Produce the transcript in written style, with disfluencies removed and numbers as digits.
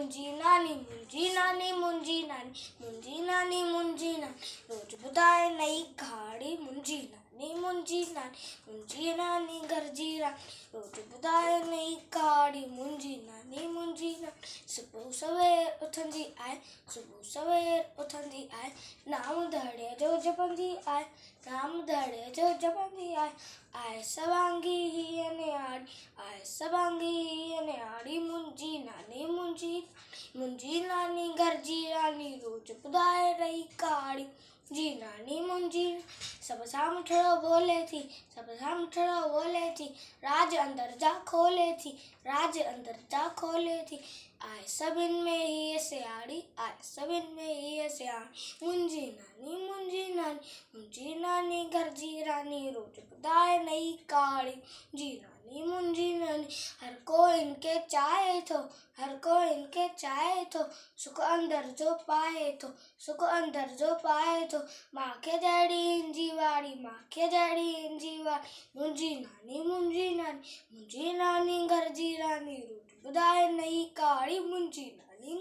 मुंहिंजी नानी मुंहिंजी नानी मुंहिंजी नानी मुंहिंजी नानी मुंहिंजी नानी रोज़ ॿुधाए नई कहाणी मुंहिंजी नानी मुंहिंजी नानी मुंहिंजी नानी घर जी रानी रोज़ ॿुधाए नई कहाणी मुंहिंजी नानी मुंहिंजी नानी सुबुह सवेर उथंदी आहे सुबुह सवेर उथंदी आहे नाम दड़े जो जपंदी आहे नाम दड़े जो जपंदी आहे सवांगी हीअ न्याणी आहे सवांगी हीअ न्याणी मुंहिंजी नानी मुंहिंजी नानी घर जी रानी रोज़ ॿुधाए रही कहाणी जी नानी मुंहिंजी सभु साम्हूं बोले थी सभु साम्हूं बोले थी राज अंदर जा खोले थी राज अंदर जा खोले थी आहे सभिनि में हीअ सियाणी आहे सभिनि में हीअ सियाणी मुंहिंजी नानी घर जी रानी रोज़ ॿुधाए नई कहाणी जी नानी मुंहिंजी नानी हर को इनके चाहे थो हर को इनके चाहे थो सुख अंदर जो पाए थो सुख अंदर जो पाए थो मूंखे जहिड़ी इंजी वारी मूंखे जहिड़ी इंजी वारी मुंहिंजी नानी घर जी रानी रोज़ ॿुधाए नई कहाणी मुंहिंजी नानी